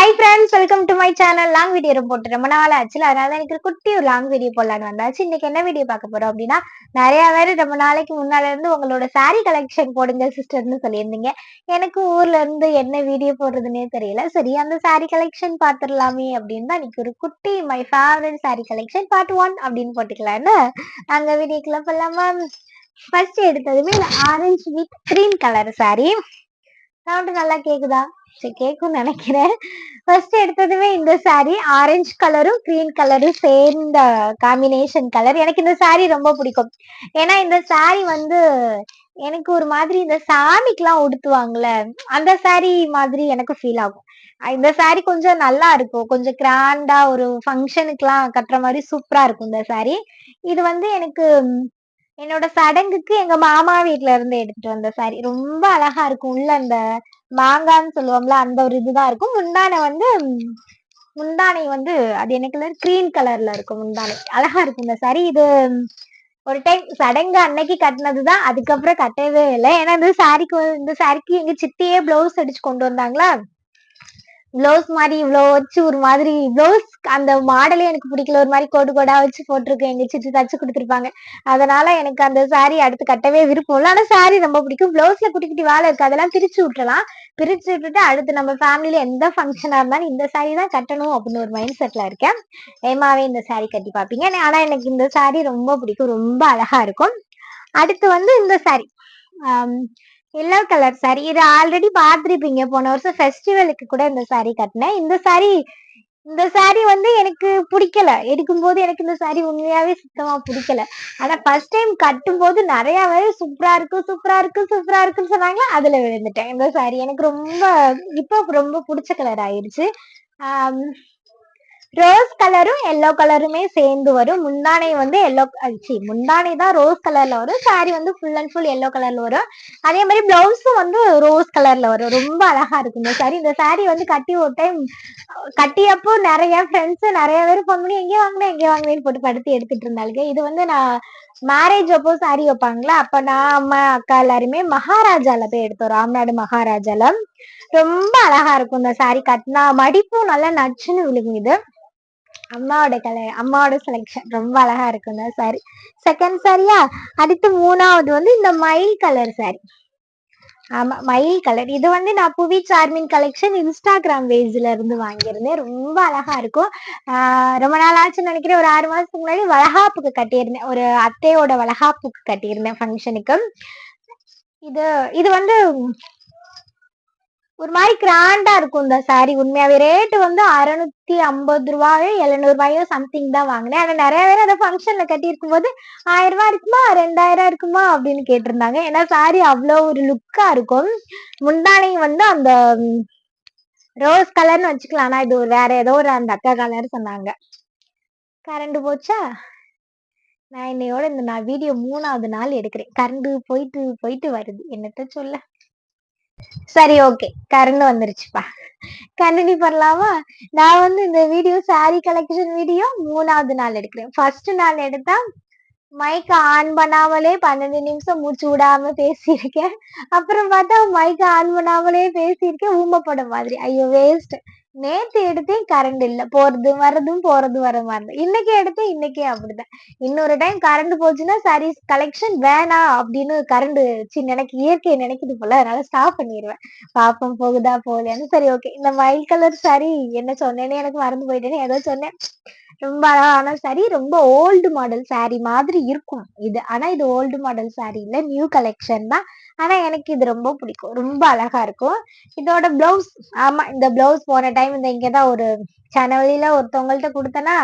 Hi friends, welcome to my channel. Long video போட்டு ரொம்ப நாள் ஆச்சு. அதனால எனக்கு குட்டி ஒரு லாங் வீடியோ போடலான்னு வந்தாச்சு. இன்னைக்கு என்ன வீடியோ பார்க்க போறோம் அப்படின்னா, நிறைய பேர் ரொம்ப நாளைக்கு முன்னால இருந்து உங்களோட சாரி கலெக்ஷன் போடுங்க சிஸ்டர்னு சொல்லியிருந்தீங்க. எனக்கு ஊர்ல இருந்து என்ன வீடியோ போடுறதுன்னே தெரியல. சரி, அந்த சாரி கலெக்ஷன் பார்த்துடலாமே அப்படின்னு தான் இன்னைக்கு ஒரு குட்டி my favourite sari collection part 1 அப்படின்னு போட்டுக்கலான்னு அங்க வீடியோக்குள்ள போலாமா? ஃபர்ஸ்ட் எடுத்ததுமே orange with green colour sari. Sound நல்லா கேக்குதா? சரி, கேக்கும்னு நினைக்கிறேன். ஃபர்ஸ்ட் எடுத்ததுமே இந்த சாரி ஆரஞ்சு கலரும் கிரீன் கலரும் சேர்ந்த காம்பினேஷன் கலர். எனக்கு இந்த சாரி ரொம்ப பிடிக்கும். ஏன்னா இந்த சாரி வந்து எனக்கு ஒரு மாதிரி இந்த சாமிக்கெல்லாம் உடுத்துவாங்கல்ல, அந்த சாரி மாதிரி எனக்கு ஃபீல் ஆகும். இந்த சாரி கொஞ்சம் நல்லா இருக்கும். கொஞ்சம் கிராண்டா ஒரு ஃபங்க்ஷனுக்குலாம் கட்டுற மாதிரி சூப்பரா இருக்கும் இந்த சாரி. இது வந்து எனக்கு என்னோட சடங்குக்கு எங்க மாமா வீட்ல இருந்து எடுத்துட்டு வந்த சாரி. ரொம்ப அழகா இருக்கும். உள்ள அந்த மாங்கான்னு சொல்லுவோம்ல, அந்த ஒரு இதுதான் இருக்கும். முந்தானை வந்து அது என்ன கலர்? கிரீன் கலர்ல இருக்கும் முந்தானை. அழகா இருக்கும் இந்த சாரி. இது ஒரு டைம் சடங்கு அன்னைக்கு கட்டினதுதான். அதுக்கப்புறம் கட்டவே இல்லை. ஏன்னா இந்த சாரிக்கு எங்க சித்தியே பிளவுஸ் அடிச்சு கொண்டு வந்தாங்களா. பிளவுஸ் மாதிரி இவ்வளவு வச்சு ஒரு மாதிரி பிளவுஸ் அந்த மாடலே எனக்கு பிடிக்கல. ஒரு மாதிரி கோடு கோடா வச்சு போட்டிருக்கேன். எங்க சித்தி தச்சு கொடுத்துருப்பாங்க. அதனால எனக்கு அந்த சாரி அடுத்து கட்டவே விருப்பம் இல்லை. ஆனா சாரி ரொம்ப பிடிக்கும். பிளவுஸ்ல குட்டி குட்டி வேலை இருக்கு, அதெல்லாம் பிரிச்சு விட்டுறலாம். பிரிச்சு விட்டுட்டு அடுத்து நம்ம ஃபேமிலியில எந்த ஃபங்க்ஷனா இருந்தாலும் இந்த சாரி தான் கட்டணும் அப்படின்னு ஒரு மைண்ட் செட்ல இருக்கேன். ஏமாவே இந்த சாரி கட்டி பார்ப்பீங்க. ஆனா எனக்கு இந்த சாரி ரொம்ப பிடிக்கும். ரொம்ப அழகா இருக்கும். அடுத்து வந்து இந்த சாரி எல்லோ கலர் சாரி. இது ஆல்ரெடி பார்த்திருப்பீங்க. போன வருஷம் ஃபெஸ்டிவலுக்கு கூட இந்த சாரி கட்டினேன். இந்த சாரி வந்து எனக்கு பிடிக்கல. எடுக்கும்போது எனக்கு இந்த சாரி உண்மையாவே சுத்தமா பிடிக்கல. ஆனா ஃபர்ஸ்ட் டைம் கட்டும் போது நிறைய பேர் சூப்பரா இருக்கு சூப்பரா இருக்கு சூப்பரா இருக்குன்னு சொன்னாங்க. அதுல விழுந்துட்டேன். இந்த சாரி எனக்கு இப்போ ரொம்ப பிடிச்ச கலர் ஆயிருச்சு. ஆஹ் ரோஸ் கலரும் எல்லோ கலருமே சேர்ந்து வரும். முந்தானை வந்து முந்தானை தான் ரோஸ் கலர்ல வரும். சாரி வந்து ஃபுல் அண்ட் ஃபுல் எல்லோ கலர்ல வரும். அதே மாதிரி பிளவுஸும் வந்து ரோஸ் கலர்ல வரும். ரொம்ப அழகா இருக்கும் இந்த சாரி வந்து கட்டி ஒரு டைம் கட்டியப்போ நிறைய ஃப்ரெண்ட்ஸ் நிறைய பேர் ஃபோன் பண்ணி எங்கே வாங்கினேன்னு போட்டு படுத்து எடுத்துட்டு இருந்தாளுங்க. இது வந்து நான் மேரேஜ் அப்போ சாரி வைப்பாங்களா, அப்ப நான் அம்மா அக்கா எல்லாருமே மகாராஜால போய் எடுத்தோம். ராம்நாடு மகாராஜால ரொம்ப அழகா இருக்கும் இந்த சாரி. கட்டினா மடிப்பும் நல்லா நச்சுன்னு விழுகும். இது அம்மாவோட செலெக்ஷன் ரொம்ப அழகா இருக்கும் இந்த சாரி. செகண்ட் சாரியா. அடுத்து மூணாவது வந்து இந்த மயில் கலர் சாரி. ஆமா, மயில் கலர். இது வந்து நான் புவி சார்மின் கலெக்ஷன் இன்ஸ்டாகிராம் பேஜ்ல இருந்து வாங்கியிருந்தேன். ரொம்ப அழகா இருக்கும். ரொம்ப நாள் ஆச்சுன்னு நினைக்கிறேன். ஒரு 6 மாசத்துக்கு முன்னாடி வளகாப்புக்கு கட்டியிருந்தேன். ஒரு அத்தையோட வளகாப்புக்கு கட்டியிருந்தேன் ஃபங்க்ஷனுக்கு. இது இது வந்து ஒரு மாதிரி கிராண்டா இருக்கும் இந்த சாரி. உண்மையாவே ரேட்டு வந்து 650 ரூபாயோ 700 ரூபாயோ சம்திங் தான் வாங்கினேன். ஆனா நிறைய பேர் அதை ஃபங்க்ஷன்ல கட்டி இருக்கும் போது 1000 ரூபாய் இருக்குமா 2000 இருக்குமா அப்படின்னு கேட்டிருந்தாங்க. ஏன்னா சாரி அவ்வளோ ஒரு லுக்கா இருக்கும். முந்தானை வந்து அந்த ரோஸ் கலர்னு வச்சுக்கலாம். ஆனா இது வேற ஏதோ ஒரு அந்த அக்கா கலர் சொன்னாங்க. கரண்ட் போச்சா? நான் இன்னையோட நான் வீடியோ 3வது நாள் எடுக்கிறேன். கரண்ட் போயிட்டு போயிட்டு வருது, என்னத்த சொல்ல. சரி, ஓகே, கரண்ட் வந்துருச்சுப்பா. கண்டினியூ பண்ணலாமா? நான் வந்து இந்த வீடியோ சாரி கலெக்ஷன் வீடியோ 3வது நாள் எடுக்கிறேன். ஃபர்ஸ்ட் நாள் எடுத்தா மைக் ஆன் பண்ணாமலே 12 நிமிஷம் மூச்சு விடாம பேசியிருக்கேன். அப்புறம் பார்த்தா மைக் ஆன் பண்ணாமலே பேசியிருக்கேன். ஊமப்பட மாதிரி. ஐயோ வேஸ்ட். நேத்து எடுத்தேன், கரண்ட் இல்ல. போறது வர மாதிரி. இன்னைக்கு எடுத்தேன், இன்னைக்கே அப்படிதான். இன்னொரு டைம் கரண்ட் போச்சுன்னா சாரி கலெக்ஷன் வேணாம் அப்படின்னு எனக்கு இயற்கை நினைக்குது போல. அதனால ஸ்டாப் பண்ணிடுவேன். பாப்போம் போகுதா போகலையான்னு. சரி, ஓகே. இந்த மயில் கலர் சாரி என்ன சொன்னேன்னு எனக்கு மறந்து போயிட்டேன்னு ஏதோ சொன்னேன். ரொம்ப அழகான சாரி. ரொம்ப ஓல்டு மாடல் சாரி மாதிரி இருக்கும் இது. ஆனா இது ஓல்டு மாடல் சாரி இல்ல, நியூ கலெக்ஷன் தான். ஆனா எனக்கு இது ரொம்ப பிடிக்கும். ரொம்ப அழகா இருக்கும். இதோட பிளவுஸ், ஆமா, இந்த பிளவுஸ் போன டைம் இங்கதான் ஒரு சேனல்ல ஒருத்தவங்கள்ட்ட கொடுத்தனா,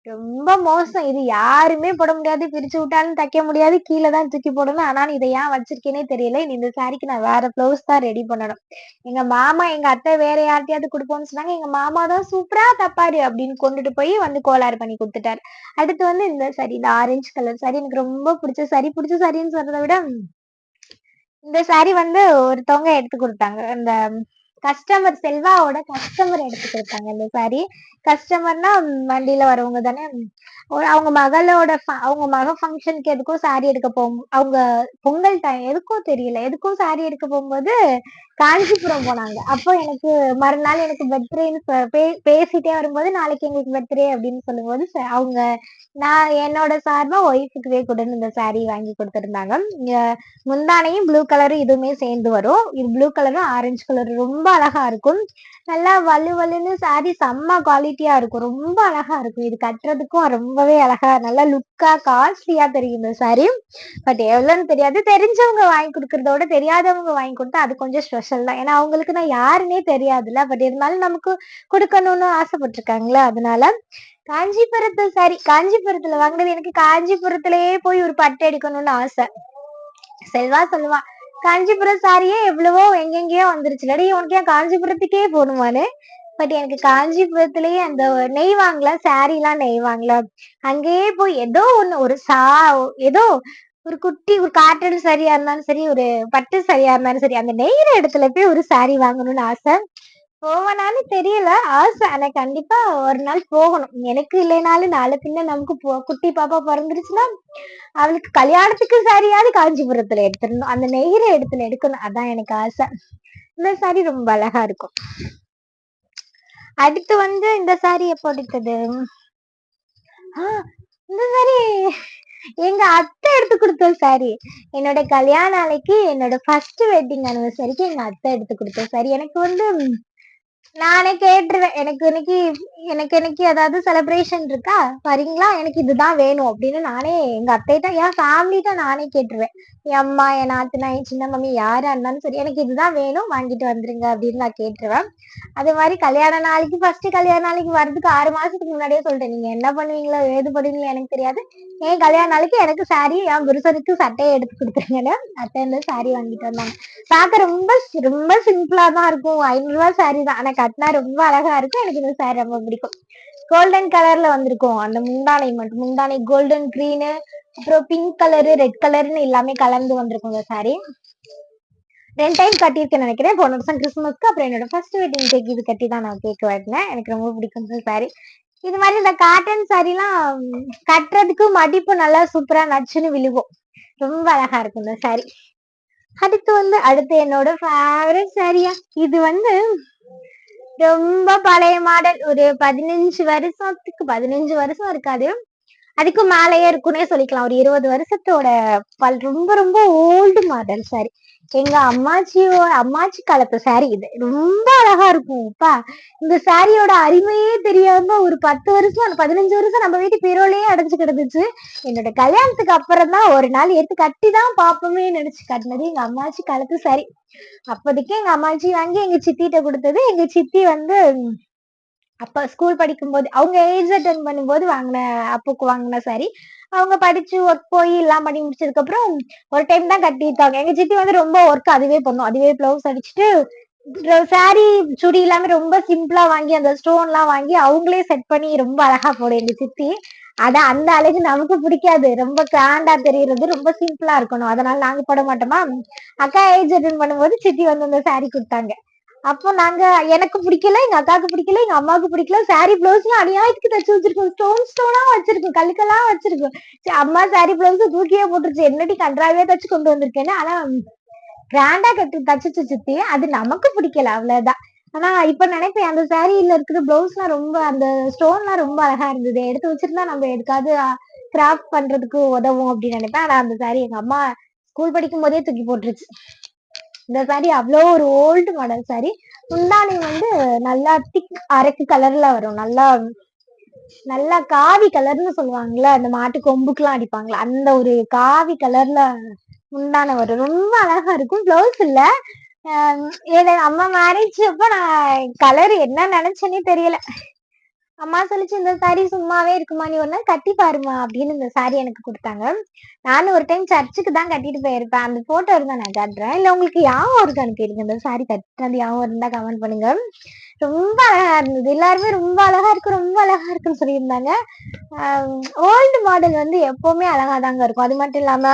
ரொம்ப மோசம். இது யாருமே போட முடியாது. பிரிச்சு விட்டாலும் தைக்க முடியாது. கீழே தான் தூக்கி போடணும். ஆனாலும் இதை ஏன் வச்சிருக்கேனே தெரியல. இந்த சாரிக்கு நான் வேற பிளவுஸ் தான் ரெடி பண்ணணும். எங்க மாமா எங்க அத்தை வேற யார்ட்டையாவது கொடுப்போம்னு சொன்னாங்க. எங்க மாமா தான் சூப்பரா தப்பாரு அப்படின்னு கொண்டுட்டு போய் வந்து கோளாறு பண்ணி கொடுத்துட்டாரு. அடுத்து வந்து இந்த சாரி, இந்த ஆரஞ்சு கலர் சாரி எனக்கு ரொம்ப பிடிச்ச சாரின்னு சொல்றதை விட இந்த சாரி வந்து ஒருத்தவங்க எடுத்து கொடுத்தாங்க. இந்த கஸ்டமர், செல்வாவோட கஸ்டமர் எடுத்து கொடுத்தாங்க இந்த சாரி. கஸ்டமர்னா வண்டியில வரவங்க தானே. அவங்க மக ஃபங்க்ஷனுக்கு எதுக்கும் சாரி எடுக்க அவங்க பொங்கல் டைம் எதுக்கும் தெரியல, எதுக்கும் சாரி எடுக்க போகும்போது காஞ்சிபுரம் போனாங்க. அப்போ எனக்கு மறுநாள் எனக்கு பர்த்டேன்னு பேசிட்டே வரும்போது, நாளைக்கு எங்களுக்கு பர்த்டே அப்படின்னு சொல்லும்போது, அவங்க நான் என்னோட சார்பா ஒய்ஃபுக்கு கூடன்னு இந்த சாரி வாங்கி குடுத்துருந்தாங்க. முந்தானையும் ப்ளூ கலரும் இதுவுமே சேர்ந்து வரும். இது ப்ளூ கலரும், ஆரஞ்சு கலரும் ரொம்ப அழகா இருக்கும். நல்லா வலு வலுன்னு சாரி செம்ம குவாலிட்டியா இருக்கும். ரொம்ப அழகா இருக்கும். இது கட்டுறதுக்கும் ரொம்பவே அழகா நல்லா லுக்கா காஸ்ட்லியா தெரியும் இந்த சாரி. பட் எவ்வளோன்னு தெரியாது. தெரிஞ்சவங்க வாங்கி குடுக்கறதோட தெரியாதவங்க வாங்கி குடுத்தா அது கொஞ்சம் ஸ்பெஷல் தான். ஏன்னா அவங்களுக்கு நான் யாருன்னே தெரியாதுல்ல. பட் இருந்தாலும் நமக்கு குடுக்கணும்னு ஆசைப்பட்டுருக்காங்கல்ல. அதனால காஞ்சிபுரத்து சாரி காஞ்சிபுரத்துல வாங்குனது எனக்கு காஞ்சிபுரத்திலேயே போய் ஒரு பட்டு எடுக்கணும்னு ஆசை. செல்வா சொல்லுவா காஞ்சிபுரம் சாரியே எவ்வளவோ எங்கெங்கயோ வந்துருச்சுலடி உனக்கு ஏன் காஞ்சிபுரத்துக்கே போகணுமான்னு. பட் எனக்கு காஞ்சிபுரத்திலேயே அந்த நெய்வாங்கல சாரி எல்லாம் நெய்வாங்கல அங்கேயே போய் ஏதோ ஒண்ணு ஏதோ ஒரு குட்டி ஒரு காட்டன் சரியா இருந்தாலும் சரி ஒரு பட்டு சரியா இருந்தாலும் சரி அந்த நெய்கிற இடத்துல போய் ஒரு சாரி வாங்கணும்னு ஆசை. போவனான்னு தெரியல ஆசை. ஆனா கண்டிப்பா ஒரு நாள் போகணும். எனக்கு இல்லைனாலும் நாளை பின்ன நமக்கு குட்டி பாப்பா பிறந்துருச்சுன்னா அவளுக்கு கல்யாணத்துக்கு சாரியாவது காஞ்சிபுரத்துல எடுத்துடணும். அந்த நெய்கிற இடத்துல எடுக்கணும். அதான் எனக்கு ஆசை. இந்த சாரி ரொம்ப அழகா இருக்கும். அடுத்து வந்து இந்த சாரி எப்போ எடுத்தது? இந்த சாரி எங்க அத்தை எடுத்து கொடுத்த சாரி. என்னோட கல்யாண நாளைக்கு என்னோட ஃபர்ஸ்ட் வெட்டிங் அனிவர்சரிக்கு எங்க அத்தை எடுத்து கொடுத்த சாரி. எனக்கு வந்து நானே கேட்டுருவேன். எனக்கு ஏதாவது செலிப்ரேஷன் இருக்கா வரீங்களா எனக்கு இதுதான் வேணும் அப்படின்னு நானே எங்க அத்தைகிட்ட என் ஃபேமிலிட்ட நானே கேட்டுருவேன். என் அம்மா என் நாத்தனா என் சின்ன மம்மி யாரா இருந்தாலும் சரி எனக்கு இதுதான் வேணும் வாங்கிட்டு வந்துருங்க அப்படின்னு நான் கேட்டுருவேன். அதே மாதிரி கல்யாண நாளைக்கு ஃபர்ஸ்ட் கல்யாண நாளைக்கு வர்றதுக்கு 6 மாசத்துக்கு முன்னாடியே சொல்லிட்டேன். நீங்க என்ன பண்ணுவீங்களோ ஏது பண்ணுவீங்களோ எனக்கு தெரியாது. என் கல்யாண நாளைக்கு எனக்கு சாரி என் புருஷனுக்கு சட்டையை எடுத்து கொடுத்துருங்கன்னு அத்தை வந்து சாரி வாங்கிட்டு வந்தாங்க. பார்க்க ரொம்ப ரொம்ப சிம்பிளா தான் இருக்கும். 500 ரூபாய் சாரி தான். ஆனா கட்டினா ரொம்ப அழகா இருக்கும். எனக்கு இந்த சாரி ரொம்ப பிடிக்கும். கோல்டன் கலர்ல வந்திருக்கும். அந்த முந்தானை மட்டும் முந்தானை கோல்டன் கிரீனு அப்புறம் பிங்க் கலரு ரெட் கலர்னு எல்லாமே கலந்து வந்திருக்கும் இந்த சாரி. 2 டைம் கட்டியிருக்கேன் நினைக்கிறேன். போன வருஷம் கிறிஸ்துமஸ்க்கு அப்புறம் என்னோட ஃபர்ஸ்ட் வெட்டிங் கேக் இது கட்டி தான் நான் கேக் வாங்கினேன். எனக்கு ரொம்ப பிடிக்கும் இந்த சாரி. இது மாதிரி இந்த காட்டன் சாரி எல்லாம் கட்டுறதுக்கு மடிப்பு நல்லா சூப்பரா நச்சுன்னு விழுகும். ரொம்ப அழகா இருக்கும் இந்த சாரி. அடுத்து என்னோட ஃபேவரட் சாரியா இது வந்து ரொம்ப பழைய மாடல். ஒரு 15 வருஷம் இருக்காது. அதுக்கு மேலேயே இருக்குன்னே சொல்லிக்கலாம். ஒரு 20 வருஷத்தோட ரொம்ப ரொம்ப ஓல்டு மாடல் சாரி. எங்க அம்மாச்சி காலத்து சாரி இது. ரொம்ப அழகா இருக்கும். இந்த சாரியோட அருமையே தெரியாம ஒரு 10 வருஷம் 15 வருஷம் நம்ம வீட்டு பீரோலயே அடைஞ்சு கிடந்துச்சு. என்னோட கல்யாணத்துக்கு அப்புறம் தான் ஒரு நாள் எடுத்து கட்டி தான் பாப்போமே நினைச்சு கட்டினது எங்க அம்மாச்சி காலத்து சாரி. அப்போதைக்கு எங்க அம்மாச்சி வாங்கி எங்க சித்திட்ட கொடுத்தது. எங்க சித்தி வந்து அப்ப ஸ்கூல் படிக்கும்போது அவங்க ஏஜ் அட்டன் பண்ணும்போது அப்புக்கு வாங்கின சாரி. அவங்க படிச்சு ஒர்க் போய் எல்லாம் பண்ணி முடிச்சதுக்கு அப்புறம் ஒரு டைம் தான் கட்டியிருக்காங்க. எங்க சித்தி வந்து ரொம்ப ஒர்க் அதுவே பண்ணும். அதுவே பிளவுஸ் அடிச்சுட்டு சாரி சுடி இல்லாம ரொம்ப சிம்பிளா வாங்கி அந்த ஸ்டோன் எல்லாம் வாங்கி அவங்களே செட் பண்ணி ரொம்ப அழகா போடும் எங்க சித்தி. அந்த அழகு நமக்கு பிடிக்காது. ரொம்ப கிராண்டா தெரியுறது ரொம்ப சிம்பிளா இருக்கணும். அதனால நாங்க போட மாட்டோமா. அக்கா ஏஜ் அட்டன் பண்ணும்போது சித்தி வந்து அந்த சாரி கொடுத்தாங்க. அப்போ எனக்கு பிடிக்கல, எங்க அக்காவுக்கு பிடிக்கல, எங்க அம்மாவுக்கு பிடிக்கல. சாரி பிளவுஸ் அநியாயத்துக்கு தச்சு வச்சிருக்கோம். ஸ்டோனா வச்சிருக்கோம். கல்லுக்கெல்லாம் வச்சிருக்கோம். அம்மா சாரி பிளவுஸ் தூக்கியே போட்டுருச்சு. என்னடி கன்றாவே தச்சு கொண்டு வந்திருக்கேன்னு. ஆனா கிராண்டா தச்சுச்சு சித்தி. அது நமக்கு பிடிக்கல அவ்வளவுதான். ஆனா இப்ப நினைப்பேன் அந்த சாரியில இருக்கிற பிளவுஸ்லாம் ரொம்ப அந்த ஸ்டோன்லாம் ரொம்ப அழகா இருந்தது. எடுத்து வச்சிருந்தா நம்ம எதுக்காவது கிராஃப்ட் பண்றதுக்கு உதவும் அப்படின்னு நினைப்பேன். ஆனா அந்த சாரி எங்க அம்மா ஸ்கூல் படிக்கும் போதே தூக்கி போட்டுருச்சு. இந்த சாரி அவ்வளோ ஒரு ஓல்டு மாடல் சாரி. முந்தானி வந்து நல்லா திக் அரக்கு கலர்ல வரும். நல்லா காவி கலர்னு சொல்லுவாங்கல்ல. அந்த மாட்டு கொம்புக்குலாம் அடிப்பாங்களா அந்த ஒரு காவி கலர்ல முந்தான வரும். ரொம்ப அழகா இருக்கும். பிளவுஸ் இல்ல. அம்மா மேரேஜ் அப்ப நான் கலர் என்ன நினைச்சேன்னே தெரியல. அம்மா சொல்லிச்சு இந்த சாரி சும்மாவே இருக்குமா நீ ஒரு நாள் கட்டி பாருமா அப்படின்னு இந்த சாரி எனக்கு கொடுத்தாங்க. நானும் ஒரு டைம் சர்ச்சுக்கு தான் கட்டிட்டு போயிருப்பேன். அந்த போட்டோ இருந்தா நான் காட்டுறேன். இல்ல உங்களுக்கு யாவும் இருக்கு அனுப்பிடுங்க. இந்த சாரி கட்டினது யாவும் இருந்தா கமெண்ட் பண்ணுங்க. ரொம்ப அழகா இருந்தது. எல்லாருமே ரொம்ப அழகா இருக்கு ரொம்ப அழகா இருக்குன்னு சொல்லியிருந்தாங்க. ஓல்டு மாடல் வந்து எப்பவுமே அழகா தாங்க இருக்கும். அது மட்டும் இல்லாம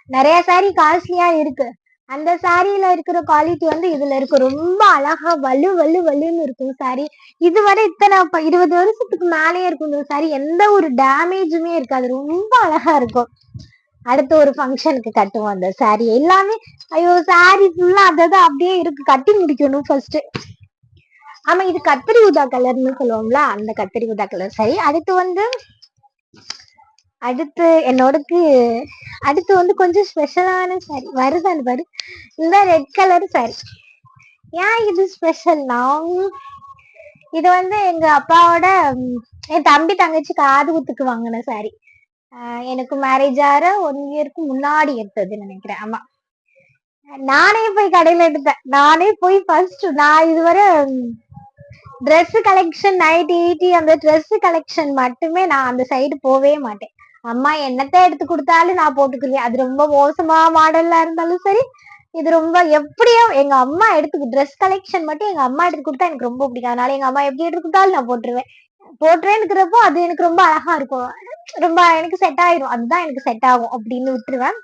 நிறைய சாரி காஸ்ட்லியா இருக்கு. அந்த சாரியில இருக்கிற குவாலிட்டி வந்து இதுல இருக்கு. ரொம்ப அழகா வலுன்னு இருக்கும் சாரி. இதுவரை இத்தனை 20 வருஷத்துக்கு மேலேயே இருக்கும் இந்த சாரி. எந்த ஒரு டேமேஜுமே இருக்காது. ரொம்ப அழகா இருக்கும். அடுத்து ஒரு ஃபங்க்ஷனுக்கு கட்டுவோம் அந்த சாரி எல்லாமே. ஐயோ சாரி ஃபுல்லா அதாவது அப்படியே இருக்கு, கட்டி முடிக்கணும் ஃபர்ஸ்ட். ஆமா இது கத்திரி ஊதா கலர்னு சொல்லுவோம்ல, அந்த கத்திரி ஊதா கலர் சாரி. அடுத்து என்னோடக்கு அடுத்து வந்து கொஞ்சம் ஸ்பெஷலான சாரி வருதான்னு பாரு, இந்த ரெட் கலர் சாரி. ஏன் இது ஸ்பெஷல்னா, இது வந்து எங்க அப்பாவோட என் தம்பி தங்கச்சி காது குத்துக்கு வாங்கின சாரி. எனக்கு மேரேஜ் ஆற 1 இயருக்கு முன்னாடி எடுத்தது நினைக்கிறேன். ஆமா நானே போய் கடையில எடுத்தேன். நானே போய் ஃபர்ஸ்ட் நான் இதுவரை ட்ரெஸ் கலெக்ஷன் நைட் ஈட்டி அந்த ட்ரெஸ் கலெக்ஷன் மட்டுமே நான் அந்த சைடு போவே மாட்டேன். அம்மா என்னத்த எடுத்து கொடுத்தாலும் நான் போட்டுக்குருவேன். அது ரொம்ப மோசமா மாடல்லா இருந்தாலும் சரி, இது ரொம்ப எப்படியோ எங்க அம்மா எடுத்து ட்ரெஸ் கலெக்ஷன் மட்டும் எங்க அம்மா எடுத்து கொடுத்தா எனக்கு ரொம்ப பிடிக்கும். அதனால எங்க அம்மா எப்படி எடுத்து கொடுத்தாலும் நான் போட்டுருவேன் அது எனக்கு ரொம்ப அழகா இருக்கும். ரொம்ப எனக்கு செட் ஆயிரும், அதுதான் எனக்கு செட் ஆகும் அப்படின்னு விட்டுருவேன்.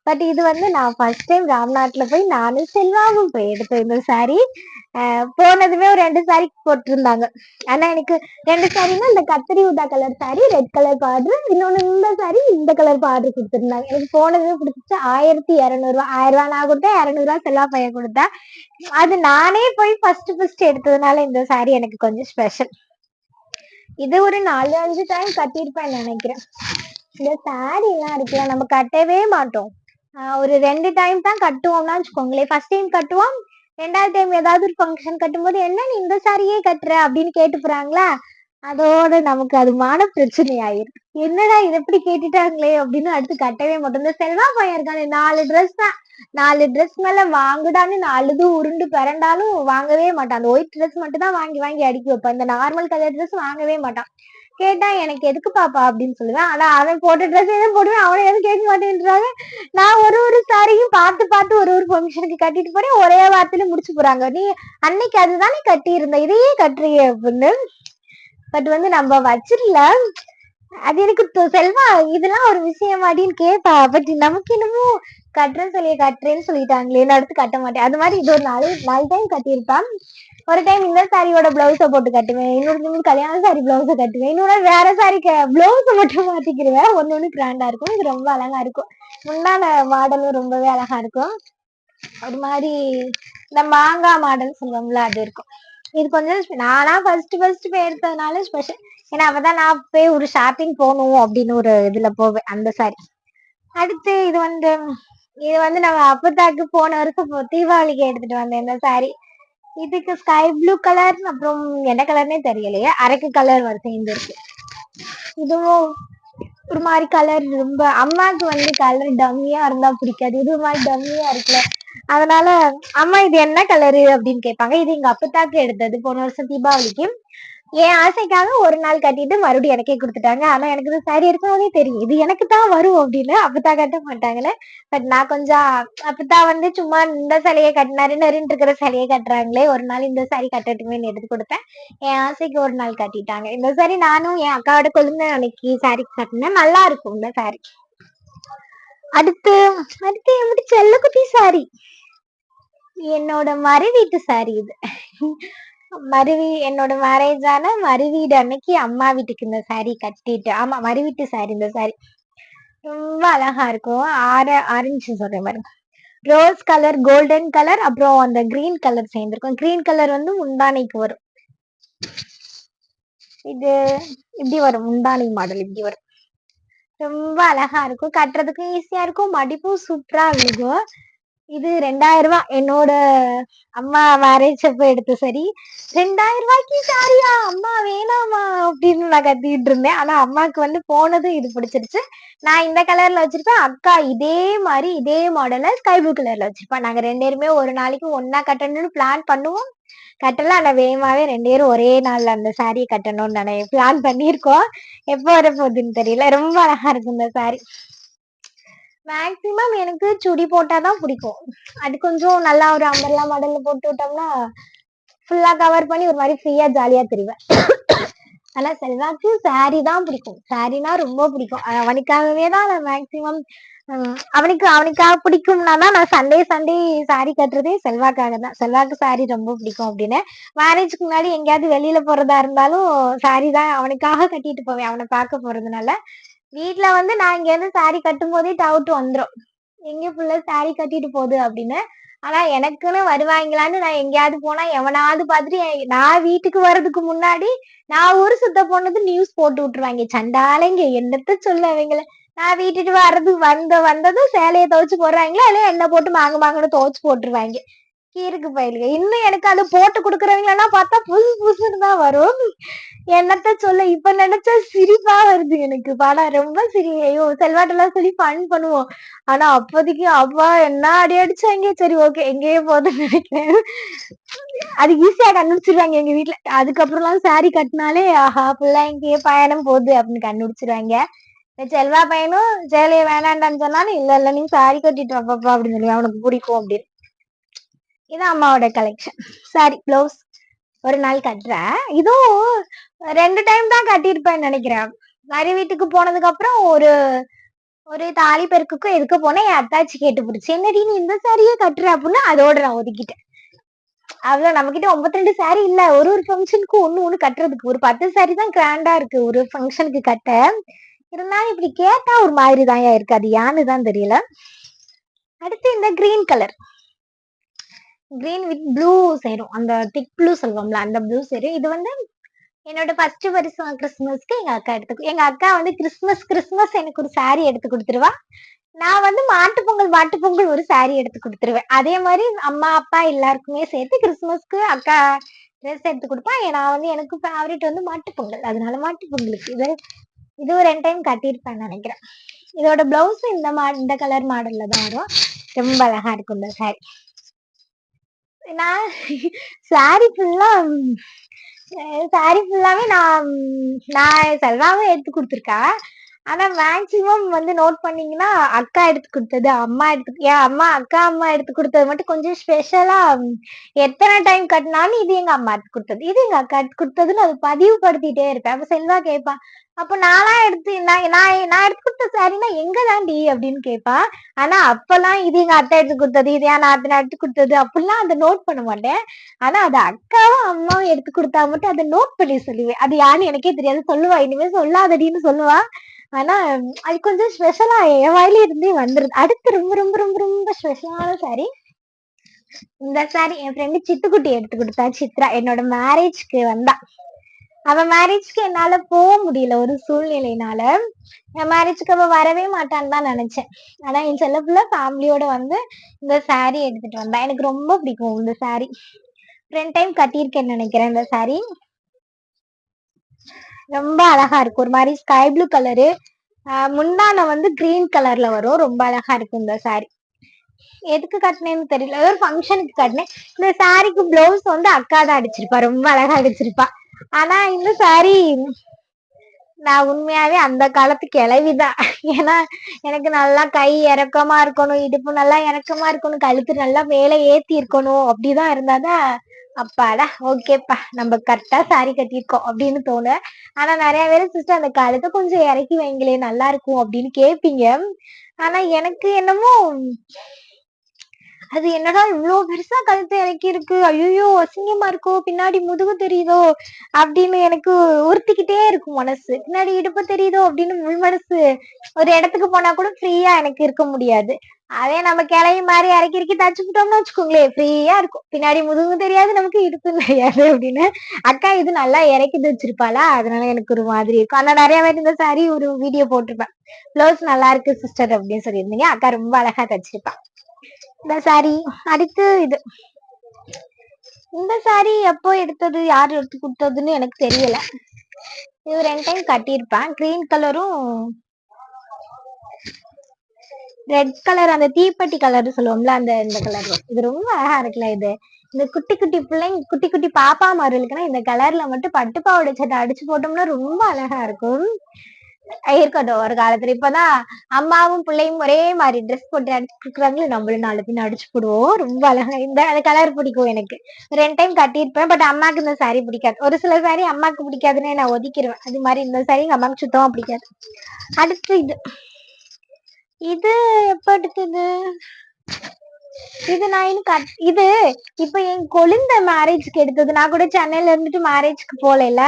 பட் இது வந்து நான் ஃபர்ஸ்ட் டைம் ராம்நாட்ல போய் நானும் செல்வாவும் போய் எடுத்தேன் இந்த சாரி. போனதுமே ஒரு 2 சாரி போட்டிருந்தாங்க. ஆனா எனக்கு 2 சாரின்னா இந்த கத்திரி ஊதா colour sorry, red colour border, இன்னொன்னு இந்த சாரி இந்த கலர் பார்டர் கொடுத்துருந்தாங்க. எனக்கு போனதுமே பிடிச்சிச்சு. 1200 1000 நான் கொடுத்தேன், 200 செல்வா பையன் கொடுத்தேன். அது நானே போய் ஃபர்ஸ்ட் எடுத்ததுனால இந்த சாரி எனக்கு கொஞ்சம் ஸ்பெஷல். இது ஒரு 4-5 டைம் கட்டியிருப்பேன் நினைக்கிறேன். இந்த சாரி எல்லாம் இருக்குல்ல நம்ம கட்டவே மாட்டோம். ஒரு 2 டைம் தான் கட்டுவோம்னா வச்சுக்கோங்களேன். ஃபர்ஸ்ட் டைம் கட்டுவோம், 2வது டைம் ஏதாவது ஒரு ஃபங்க்ஷன் கட்டும்போது என்ன நீ இந்த சாரியே கட்டுற அப்படின்னு கேட்டு போறாங்களா, அதோட நமக்கு அது மான பிரச்சனை ஆயிரும். என்னடா இதை எப்படி கேட்டுட்டாங்களே அப்படின்னு அடுத்து கட்டவே மாட்டோம். இந்த செல்வா பையன் இருக்கானே 4 ட்ரெஸ் தான், 4 ட்ரெஸ் மேல வாங்குடான்னு 4 உருண்டு பிறண்டாலும் வாங்கவே மாட்டான். அந்த ஒயிட் ட்ரெஸ் மட்டும் தான் வாங்கி வாங்கி அடிக்கி வைப்பான். இந்த நார்மல் கலர் ட்ரெஸ் வாங்கவே மாட்டான். கேட்டா எனக்கு எதுக்கு பாப்பா அப்படின்னு சொல்லுவேன். ஆனா அவன் போட்ட ட்ரெஸ் எதுவும் போடுவேன், அவனை எதுவும் கேட்க மாட்டேன்றாங்க. நான் ஒரு சாரியும் பார்த்து பார்த்து ஒரு ஃபங்க்ஷனுக்கு கட்டிட்டு போறேன், ஒரே வாரத்துல முடிச்சு போறாங்க. நீ அன்னைக்கு அதுதானே கட்டி இருந்த, இதையே கட்டுறிய அப்படின்னு. பட் வந்து நம்ம வச்சிடல. அது எனக்கு செல்வா இதெல்லாம் ஒரு விஷயம் அப்படின்னு கேட்பா. பட் நமக்கு என்னமோ கட்டுறேன்னு சொல்லிட்டாங்களேன்னு அடுத்து கட்ட மாட்டேன். அது மாதிரி இது ஒரு 4 டைம் கட்டியிருப்பான். ஒரு டைம் இந்த சாரியோட பிளவுஸ போட்டு கட்டுவேன், இன்னொரு கல்யாண சாரி பிளவுஸ கட்டுவேன், இன்னொரு வேற சாரிக்கு பிளவுஸ மட்டும் மாத்திக்கிடுவேன். ஒண்ணு கிராண்டா இருக்கும். இது ரொம்ப அழகா இருக்கும். முன்னால மாடலும் ரொம்பவே அழகா இருக்கும். ஒரு மாதிரி இந்த மாங்காய் மாடல் சொல்லுவோம்ல அது இருக்கும். இது கொஞ்சம் நானா ஃபர்ஸ்ட் போய் எடுத்ததுனால ஸ்பெஷல். ஏன்னா அப்பதான் நான் போய் ஒரு ஷாப்பிங் போகணும் அப்படின்னு ஒரு இதுல போவேன் அந்த சாரி. அடுத்து இது வந்து நம்ம அப்பத்தாக்கு போன வருஷம் தீபாவளிக்கு எடுத்துட்டு வந்தேன் இந்த சாரி. இதுக்கு ஸ்கை ப்ளூ கலர், அப்புறம் என்ன கலர்னே தெரியலையே, அரக்கு கலர் சேர்ந்து இருக்கு. இதுவும் ஒரு மாதிரி கலர் ரொம்ப அம்மாவுக்கு வந்து கலர் டம்மியா இருந்தா பிடிக்காது. இது மாதிரி டம்மியா இருக்குல்ல, அதனால அம்மா இது என்ன கலரு அப்படின்னு கேட்பாங்க. இது எங்க அப்பத்தாக்கு எடுத்தது போன வருஷம் தீபாவளிக்கு. என் ஆசைக்காக ஒரு நாள் கட்டிட்டு மறுபடியும் எனக்கே கொடுத்துட்டாங்க. ஆனா எனக்கு இது சாரி எடுக்கவே தெரியும், இது எனக்கு தான் வரும் அப்படின்னு. அப்பத்தா கட்ட மாட்டாங்கன்னு. பட் நான் கொஞ்சம் அப்பத்தா வந்து சும்மா இந்த சிலையை நறுன்னு இருக்கிற சிலையை கட்டுறாங்களே, ஒரு நாள் இந்த சாரி கட்டட்டுமேன்னு எடுத்து கொடுத்தேன். என் ஆசைக்கு ஒரு நாள் கட்டிட்டாங்க இந்த சாரி. நானும் என் அக்காவோட கொழுந்த அன்னைக்கு சாரி கட்டினேன், நல்லா இருக்கும் இந்த சாரி. அடுத்து எப்படி செல்லக்குட்டி சாரி, என்னோட மறு வீட்டு சாரி இது. என்னோட மேரேஜ் ஆன மறுவீடு அன்னைக்கு அம்மா வீட்டுக்கு இந்த சாரி கட்டிட்டு, ஆமா மறுவீட்டு சாரி இந்த சாரி ரொம்ப அழகா இருக்கும். ஆரஞ்சு சொல்றேன் பாருங்க, ரோஸ் கலர், கோல்டன் கலர், அப்புறம் அந்த கிரீன் கலர் சேர்ந்திருக்கும். கிரீன் கலர் வந்து முந்தானைக்கு வரும். இது இப்படி வரும், முந்தானை மாடல் இப்படி வரும். ரொம்ப அழகா இருக்கும், கட்டுறதுக்கும் ஈஸியா இருக்கும், மடிப்பும் சூப்பரா விழுகும். இது 2000 ரூபாய், என்னோட அம்மா மேரேஜ் அப்ப எடுத்த சரி. 2000 ரூபாய்க்கு சாரியா அம்மா வேணாமா அப்படின்னு நான் கத்திட்டு இருந்தேன். ஆனா அம்மாவுக்கு வந்து போனதும் இது பிடிச்சிருச்சு. நான் இந்த கலர்ல வச்சிருப்பேன், அக்கா இதே மாதிரி இதே மாடல்ல ஸ்கை ப்ளூ கலர்ல வச்சிருப்பேன். நாங்க 2 பேருமே ஒரு நாளைக்கு ஒன்னா கட்டணும்னு பிளான் பண்ணுவோம். கட்டல, ஆனா வேகமாவே 2 பேரும் ஒரே நாள்ல அந்த சாரியை கட்டணும்னு பிளான் பண்ணியிருக்கோம். எப்போ வர போகுதுன்னு தெரியல. ரொம்ப அழகா இருக்கும் இந்த சாரி. மேக்சிமம் எனக்கு சுடி போட்டாதான் பிடிக்கும். அது கொஞ்சம் நல்லா ஒரு அம்பர்லா மாடல்ல போட்டு விட்டோம்னா ஃபுல்லா கவர் பண்ணி ஒரு மாதிரி ஃப்ரீயா ஜாலியா தெரிவேன். ஆனா செல்வாக்கு சாரி தான் பிடிக்கும், சாரினா ரொம்ப பிடிக்கும். அவனுக்காகவே தான் நான் மேக்சிமம் அவனுக்காக பிடிக்கும்னா தான் நான் சண்டே சாரி கட்டுறதே செல்வாக்காக தான். செல்வாக்கு சாரி ரொம்ப பிடிக்கும் அப்படின்னு. மேரேஜ்க்கு முன்னாடி எங்கேயாவது வெளியில போறதா இருந்தாலும் சாரி தான் அவனுக்காக கட்டிட்டு போவேன், அவனை பார்க்க போறதுனால. வீட்டுல வந்து நான் இங்க இருந்து சாரி கட்டும் போதே டவுட் வந்துரும், எங்க புள்ள சாரி கட்டிட்டு போகுது அப்படின்னு. ஆனா எனக்குன்னு வருவாங்களான்னு நான் எங்கேயாவது போனா எவனாவது பார்த்துட்டு நான் வீட்டுக்கு வர்றதுக்கு முன்னாடி நான் ஊரு சுத்த போனது நியூஸ் போட்டு விட்டுருவாங்க சண்டாலைங்க, என்னத்த சொல்ல அவங்கள. நான் வீட்டுட்டு வர்றது வந்ததும் சேலையை துவைச்சு போடுறாங்களா இல்ல என்ன போட்டு மாங்கன்னு துவைச்சு போட்டுருவாங்க. இருக்கு பயிலுங்க. இன்னும் எனக்கு அது போட்டு குடுக்குறவங்களெல்லாம் பார்த்தா புதுசு புதுசுன்னு தான் வரும். என்னத்த சொல்ல, இப்ப நினைச்சா சிரிப்பா வருது எனக்கு. படம் ரொம்ப ஐயோ செல்வாட்டெல்லாம் சொல்லி ஃபன் பண்ணுவோம். ஆனா அப்போதைக்கு அப்பா என்ன அடி அடிச்சாங்க. சரி ஓகே எங்கேயோ போகுதுன்னு நினைக்கிறேன். அது ஈஸியா கண்டுபிடிச்சிருவாங்க எங்க வீட்டுல. அதுக்கப்புறம்லாம் சாரி கட்டினாலே ஆஹா பிள்ளை எங்கேயோ பயணம் போகுது அப்படின்னு கண்டுபிடிச்சிருவாங்க. செல்வா பையனும் சேலையை வேணாண்டான்னு சொன்னாலும் இல்ல இல்ல நீ சாரி கட்டிட்டு வாப்பா அப்படின்னு சொல்லி அவனுக்கு பிடிக்கும் அப்படின்னு. இது அம்மாவோட கலெக்ஷன். சாரி பிளவுஸ் ஒரு நாள் கட்டுறேன். இதுவும் 2 டைம் தான் கட்டியிருப்பேன்னு நினைக்கிறேன். மறு வீட்டுக்கு போனதுக்கு அப்புறம் ஒரு ஒரு தாலி பெருக்குக்கும் எதுக்கு போனேன், என் அத்தாச்சி கேட்டு பிடிச்சி என்னடி நீ இந்த சாரியே கட்டுற அப்படின்னு அதோட நான் ஒதுக்கிட்டேன். அவ்வளவு நம்ம கிட்ட 52 சாரி இல்ல, ஒரு ஃபங்க்ஷனுக்கு ஒண்ணு கட்டுறதுக்கு ஒரு 10 சாரி தான் கிராண்டா இருக்கு ஒரு ஃபங்க்ஷனுக்கு கட்ட. இருந்தாலும் இப்படி கேட்டா ஒரு மாதிரி தான் இருக்கு, அது யான்னு தான் தெரியல. அடுத்து இந்த green colour, green with blue சேரும், அந்த திக் ப்ளூ சொல்லுவோம்ல அந்த ப்ளூ சேரும். இது வந்து என்னோட ஃபர்ஸ்ட் வருஷம் கிறிஸ்துமஸ்க்கு எங்க அக்கா வந்து கிறிஸ்துமஸ் எனக்கு ஒரு சாரி எடுத்து கொடுத்துருவா. நான் வந்து மாட்டு பொங்கல் ஒரு சாரி எடுத்து கொடுத்துருவேன். அதே மாதிரி அம்மா அப்பா எல்லாருக்குமே சேர்த்து கிறிஸ்துமஸ்க்கு அக்கா ட்ரெஸ் எடுத்து கொடுப்பா. நான் வந்து எனக்கு ஃபேவரட் வந்து மாட்டு பொங்கல், அதனால மாட்டு பொங்கலுக்கு இது ஒரு 2 டைம் கட்டியிருப்பேன் நினைக்கிறேன். இதோட பிளவுஸ் இந்த கலர் மாடல்ல தான் வரும். ரொம்ப அழகா இருக்கும் இந்த சாரி. நான் சாரி ஃபுல்லா சாரி ஃபுல்லாவே நான் செல்வாவும் எடுத்து கொடுத்துருக்கா. ஆனா மேக்சிமம் வந்து நோட் பண்ணீங்கன்னா அக்கா எடுத்து கொடுத்தது, அம்மா எடுத்து கொடுத்தது மட்டும் கொஞ்சம் ஸ்பெஷலா. எத்தனை டைம் கட்டினாலும் இது எங்க அம்மா எடுத்து கொடுத்தது, இது எங்க அக்கா எடுத்து கொடுத்ததுன்னு அது பதிவுபடுத்திட்டே இருப்பேன். அப்ப செல்வா கேட்பா, அப்ப நானா எடுத்து நான் எடுத்து கொடுத்த சாரினா எங்க தாண்டி அப்படின்னு கேட்பா. ஆனா அப்பெல்லாம் இது எங்க அத்தை எடுத்து கொடுத்தது, இது என் நாத்தனா எடுத்து கொடுத்தது அப்படிலாம் அதை நோட் பண்ண மாட்டேன். ஆனா அது அக்காவும் அம்மாவும் எடுத்து கொடுத்தா மட்டும் அதை நோட் பண்ணி சொல்லுவேன். அது யாருன்னு எனக்கே தெரியாது, சொல்லுவா இனிமே சொல்லாதடின்னு சொல்லுவா. ஆனா அது கொஞ்சம் ஸ்பெஷலா என் வாயில இருந்தே வந்துருது. அடுத்து ரொம்ப ரொம்ப ரொம்ப ரொம்ப ஸ்பெஷலான சாரி, இந்த சாரி என் ஃப்ரெண்டு சித்துக்குட்டி எடுத்து கொடுத்தா. சித்ரா என்னோட மேரேஜ்க்கு வந்தா. அவ மேரேஜ்க்கு என்னால போக முடியல ஒரு சூழ்நிலையினால. என் மேரேஜ்க்கு அவ வரவே மாட்டான்னு தான் நினைச்சேன். ஆனா என் செல்ல புள்ள ஃபேமிலியோட வந்து இந்த சாரி எடுத்துட்டு வந்தா. எனக்கு ரொம்ப பிடிக்கும் இந்த சாரி. 2 டைம் கட்டியிருக்கேன்னு நினைக்கிறேன் இந்த சாரி. ரொம்ப அழகா இருக்கும், ஒரு மாதிரி ஸ்கை ப்ளூ கலரு, முந்தான வந்து கிரீன் கலர்ல வரும். ரொம்ப அழகா இருக்கும் இந்த சாரி. எதுக்கு கட்டினேன்னு தெரியல, ஏதோ ஒரு ஃபங்க்ஷனுக்கு கட்டினேன். இந்த சாரிக்கு பிளவுஸ் வந்து அக்கா தான் அடிச்சிருப்பா, ரொம்ப அழகா அடிச்சிருப்பா. ஆனா இந்த சாரி நான் உண்மையாவே அந்த காலத்து கிளவிதான். ஏன்னா எனக்கு நல்லா கை இறக்கமா இருக்கணும், இடுப்பு நல்லா இறக்கமா இருக்கணும், கழுத்து நல்லா மேல ஏத்தி இருக்கணும், அப்படிதான் இருந்தாதான் அப்பாடா ஓகேப்பா நம்ம கரெக்டா சாரி கட்டியிருக்கோம் அப்படின்னு தோணும். ஆனா நிறைய பேர் சிஸ்டர் அந்த கழுத்தை கொஞ்சம் இறக்கி வைங்களே நல்லா இருக்கும் அப்படின்னு கேட்பீங்க. ஆனா எனக்கு என்னமோ அது என்னடா இவ்வளவு பெருசா கழுத்தை இறக்கி இருக்கு, ஐயோ அசிங்கமா இருக்கோ, பின்னாடி முதுகு தெரியுதோ அப்படின்னு எனக்கு உறுத்திக்கிட்டே இருக்கும் மனசு. பின்னாடி இடுப்பு தெரியுதோ அப்படின்னு உள் மனசு. ஒரு இடத்துக்கு போனா கூட ஃப்ரீயா எனக்கு இருக்க முடியாது. அதே நம்ம கிளவி மாதிரி இறக்கி தச்சுக்கிட்டோம்னு வச்சுக்கோங்களேன், ஃப்ரீயா இருக்கும், பின்னாடி முதுகும் தெரியாது நமக்கு இடுப்பு தெரியாது அப்படின்னு. அக்கா இது நல்லா இறக்கி வச்சிருப்பாளா, அதனால எனக்கு ஒரு மாதிரி இருக்கும். ஆனா நிறைய பேர் இந்த சாரி ஒரு வீடியோ போட்டிருப்பேன், பிளவுஸ் நல்லா இருக்கு சிஸ்டர் அப்படின்னு சொல்லியிருந்தீங்க. அக்கா ரொம்ப அழகா தச்சிருப்பா இந்த சாரி. அடுத்து இந்த சாரி எப்போ எடுத்தது, யார் எடுத்து கொடுத்ததுன்னு எனக்கு தெரியல. இது 2 டைம் கட்டியிருப்பேன். கிரீன் கலரும் ரெட் கலர், அந்த தீப்பெட்டி கலர் சொல்லுவோம்ல அந்த இந்த கலர். இது ரொம்ப அழகா இருக்குல்ல. இது இந்த குட்டி குட்டி பிள்ளைங்க குட்டி குட்டி பாப்பா மாருக்குன்னா இந்த கலர்ல மட்டும் பட்டு பாவாடை சட்டை அடிச்சு போட்டோம்னா ரொம்ப அழகா இருக்கும். இருக்கட்டும் ஒரு காலத்துல. இப்பதான் அம்மாவும் பிள்ளையும் ஒரே மாதிரி ட்ரெஸ் போட்டு அடிச்சு கொடுக்குறாங்களே, நம்மளும் நாலு பின்ன அடிச்சு போடுவோம். ரொம்ப அழகா இந்த கலர் பிடிக்கும் எனக்கு. 2 டைம் கட்டியிருப்பேன். பட் அம்மாக்கு இந்த சாரி பிடிக்காது. ஒரு சில சாரி அம்மாக்கு பிடிக்காதுன்னு நான் ஒதுக்கிடுவேன். அது மாதிரி இந்த சாரி எங்க அம்மாக்கு சுத்தமா பிடிக்காது. அடுத்து இது எப்ப எடுத்தது, இது நான் இன்னும் இது இப்ப என் கொழுந்த மேரேஜ்க்கு எடுத்தது. நான் கூட சென்னையில இருந்துட்டு மேரேஜ்க்கு போகல,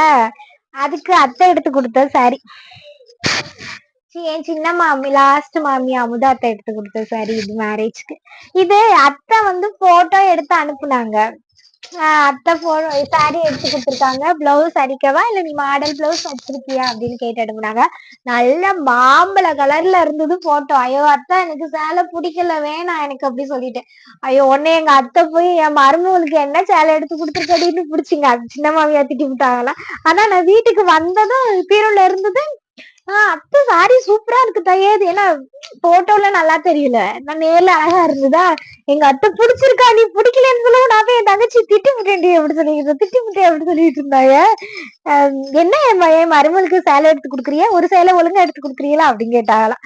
அதுக்கு அத்தை எடுத்து கொடுத்த சாரி. என் சின்ன மாமி லாஸ்ட் மாமி அமுதாத்தை எடுத்து கொடுத்த சாரி இது மேரேஜ்க்கு. இது அத்தை வந்து போட்டோ எடுத்து அனுப்புனாங்க. அத்தை சாரி எடுத்து கொடுத்துருக்காங்க. பிளவுஸ் அடிக்கவா இல்ல நீ மாடல் பிளவுஸ் வச்சிருக்கியா அப்படின்னு கேட்டு அனுப்புனாங்க. நல்ல மாம்பழ கலர்ல இருந்தது போட்டோ. ஐயோ அத்தை எனக்கு சேலை பிடிக்கல வேணாம் எனக்கு அப்படி சொல்லிட்டேன். ஐயோ உடனே எங்க அத்தை போய் என் மருமகளுக்கு என்ன சேலை எடுத்து கொடுத்துருக்கடின்னு பிடிச்சிங்க. அது சின்ன மாமியா திட்டி விட்டாங்களா. ஆனா நான் வீட்டுக்கு வந்ததும் பீரோல இருந்தது. அத்தை சாரி சூப்பரா இருக்கு தையது. ஏன்னா போட்டோல நல்லா தெரியல, நான் நேர்ல அழகா இருந்ததா. எங்க அத்தை பிடிச்சிருக்கா நீ பிடிக்கலன்னு சொல்லுவோம். நான் போய் என் தங்கச்சி திட்டி விட்டேன்டி அப்படி சொல்லிட்டு திட்டி விட்டேன் அப்படி சொல்லிட்டு இருந்தாங்க. என்ன என் மருமகளுக்கு சேலை எடுத்து கொடுக்குறியா, ஒரு சேலை ஒழுங்கா எடுத்து கொடுக்குறீங்களா அப்படின்னு கேட்டாங்களாம்.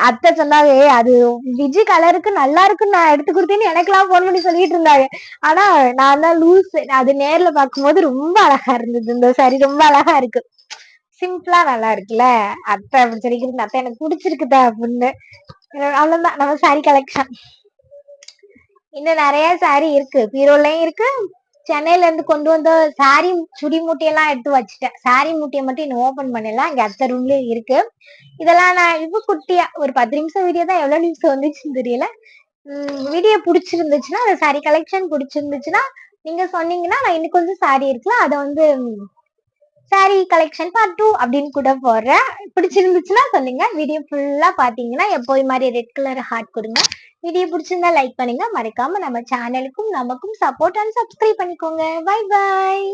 அத்தை சொன்னாங்க அது விஜி கலருக்கு நல்லா இருக்குன்னு நான் எடுத்து கொடுத்தேன்னு எனக்கெல்லாம் போன் பண்ணி சொல்லிட்டு இருந்தாங்க. ஆனா நான் தான் லூஸ். அது நேர்ல பார்க்கும்போது ரொம்ப அழகா இருந்தது. இந்த சாரி ரொம்ப அழகா இருக்கு, சிம்பிளா நல்லா இருக்குல்ல. அத்தை அப்படி சொல்லிக்கிட்டு அத்தை எனக்கு பிடிச்சிருக்குதா அப்படின்னு. அவ்வளவுதான் நம்ம சாரி கலெக்ஷன். இன்னும் நிறைய சாரி இருக்கு, பீரோலையும் இருக்கு. சென்னையில இருந்து கொண்டு வந்த சாரி சுடி மூட்டையெல்லாம் எடுத்து வச்சுட்டேன். சாரி மூட்டையை மட்டும் இன்னும் ஓபன் பண்ணல, இங்க அத்தை ரூம்லயும் இருக்கு. இதெல்லாம் நான் இப்ப குட்டியா ஒரு 10 நிமிஷம் வீடியோ தான், எவ்வளவு நிமிஷம் வந்துச்சுன்னு தெரியல. வீடியோ பிடிச்சிருந்துச்சுன்னா, அந்த சாரி கலெக்ஷன் பிடிச்சிருந்துச்சுன்னா நீங்க சொன்னீங்கன்னா நான் இன்னும் கொஞ்சம் சாரி இருக்குல்ல அதை வந்து சாரி கலெக்ஷன் பார்ட் 2 அப்படின்னு கூட போடுறேன். பிடிச்சிருந்துச்சுன்னா சொல்லுங்க. வீடியோ ஃபுல்லா பாத்தீங்கன்னா எப்போது மாதிரி ரெட் கலர் ஹார்ட் கொடுங்க. வீடியோ பிடிச்சிருந்தா லைக் பண்ணுங்க. மறக்காம நம்ம சேனலுக்கும் நமக்கும் சப்போர்ட் அண்ட் சப்ஸ்கிரைப் பண்ணிக்கோங்க. Bye bye.